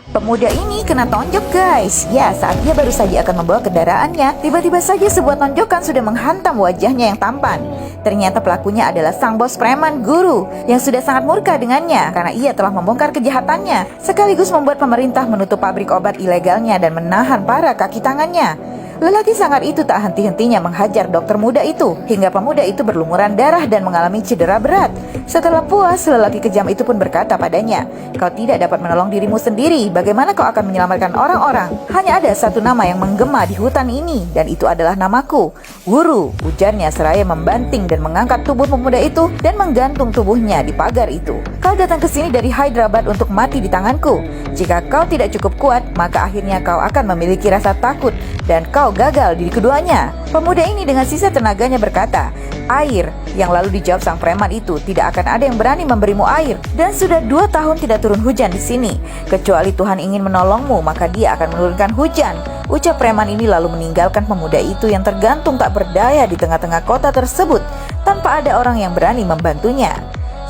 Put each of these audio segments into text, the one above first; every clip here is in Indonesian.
Pemuda ini kena tonjok guys. Ya, saat dia baru saja akan membawa kendaraannya, tiba-tiba saja sebuah tonjokan sudah menghantam wajahnya yang tampan. Ternyata pelakunya adalah sang bos preman Guru yang sudah sangat murka dengannya karena ia telah membongkar kejahatannya, sekaligus membuat pemerintah menutup pabrik obat ilegalnya dan menahan para kaki tangannya. Lelaki sangar itu tak henti-hentinya menghajar dokter muda itu hingga pemuda itu berlumuran darah dan mengalami cedera berat. Setelah puas, lelaki kejam itu pun berkata padanya, "Kau tidak dapat menolong dirimu sendiri, bagaimana kau akan menyelamatkan orang-orang? Hanya ada satu nama yang menggema di hutan ini, dan itu adalah namaku, Guru," ujarnya seraya membanting dan mengangkat tubuh pemuda itu dan menggantung tubuhnya di pagar itu. "Kau datang ke sini dari Hyderabad untuk mati di tanganku. Jika kau tidak cukup kuat, maka akhirnya kau akan memiliki rasa takut dan kau gagal di keduanya." Pemuda ini dengan sisa tenaganya berkata, "Air," yang lalu dijawab sang preman itu, "Tidak akan ada yang berani memberimu air, dan sudah 2 tahun tidak turun hujan di sini. Kecuali Tuhan ingin menolongmu, maka dia akan menurunkan hujan," ucap preman ini lalu meninggalkan pemuda itu yang tergantung tak berdaya di tengah-tengah kota tersebut tanpa ada orang yang berani membantunya.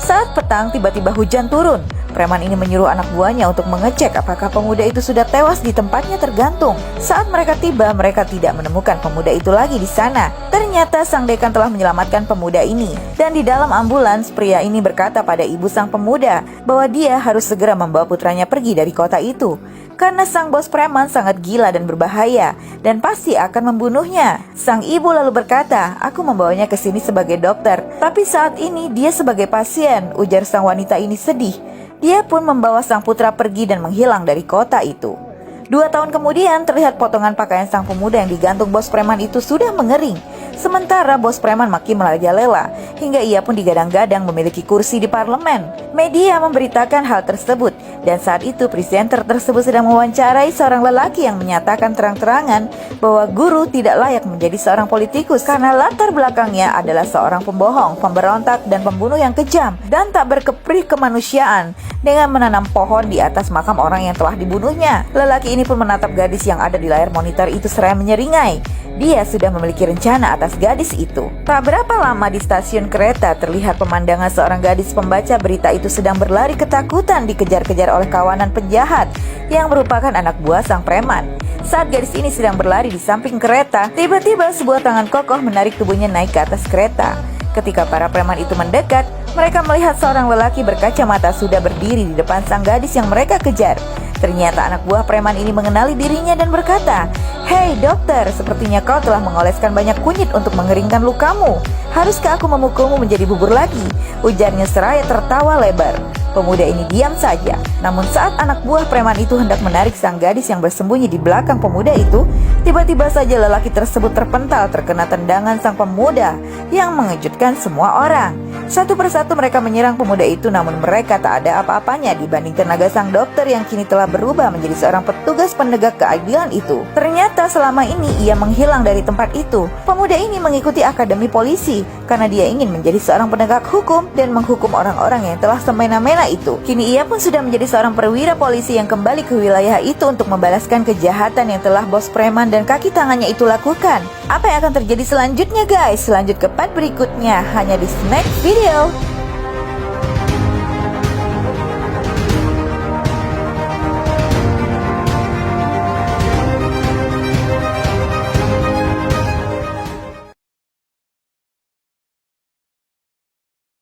Saat petang tiba-tiba hujan turun. Preman ini menyuruh anak buahnya untuk mengecek apakah pemuda itu sudah tewas di tempatnya tergantung. Saat mereka tiba, mereka tidak menemukan pemuda itu lagi di sana. Ternyata sang dekan telah menyelamatkan pemuda ini. Dan di dalam ambulans, pria ini berkata pada ibu sang pemuda bahwa dia harus segera membawa putranya pergi dari kota itu, karena sang bos preman sangat gila dan berbahaya dan pasti akan membunuhnya. Sang ibu lalu berkata, "Aku membawanya ke sini sebagai dokter, tapi saat ini dia sebagai pasien," ujar sang wanita ini sedih. Dia pun membawa sang putra pergi dan menghilang dari kota itu. 2 tahun kemudian terlihat potongan pakaian sang pemuda yang digantung bos preman itu sudah mengering. Sementara bos preman makin merajalela hingga ia pun digadang-gadang memiliki kursi di parlemen. Media memberitakan hal tersebut dan saat itu presenter tersebut sedang mewawancarai seorang lelaki yang menyatakan terang-terangan bahwa Guru tidak layak menjadi seorang politikus karena latar belakangnya adalah seorang pembohong, pemberontak, dan pembunuh yang kejam dan tak berkepri kemanusiaan dengan menanam pohon di atas makam orang yang telah dibunuhnya. Lelaki ini pun menatap gadis yang ada di layar monitor itu seraya menyeringai. Dia sudah memiliki rencana atas gadis itu. Tak berapa lama di stasiun kereta terlihat pemandangan seorang gadis pembaca berita itu sedang berlari ketakutan dikejar-kejar oleh kawanan penjahat yang merupakan anak buah sang preman. Saat gadis ini sedang berlari di samping kereta, tiba-tiba sebuah tangan kokoh menarik tubuhnya naik ke atas kereta. Ketika para preman itu mendekat, mereka melihat seorang lelaki berkacamata sudah berdiri di depan sang gadis yang mereka kejar. Ternyata anak buah preman ini mengenali dirinya dan berkata, "Hei dokter, sepertinya kau telah mengoleskan banyak kunyit untuk mengeringkan lukamu. Haruskah aku memukulmu menjadi bubur lagi?" ujarnya seraya tertawa lebar. Pemuda ini diam saja. Namun saat anak buah preman itu hendak menarik sang gadis yang bersembunyi di belakang pemuda itu, tiba-tiba saja lelaki tersebut terpental terkena tendangan sang pemuda yang mengejutkan semua orang. Satu persatu mereka menyerang pemuda itu, namun mereka tak ada apa-apanya dibanding tenaga sang dokter yang kini telah berubah menjadi seorang petugas penegak keadilan itu. Ternyata selama ini ia menghilang dari tempat itu. Pemuda ini mengikuti akademi polisi karena dia ingin menjadi seorang penegak hukum dan menghukum orang-orang yang telah semena-mena itu. Kini ia pun sudah menjadi seorang perwira polisi yang kembali ke wilayah itu untuk membalaskan kejahatan yang telah bos preman dan kaki tangannya itu lakukan. Apa yang akan terjadi selanjutnya guys? Lanjut ke part berikutnya hanya di next video.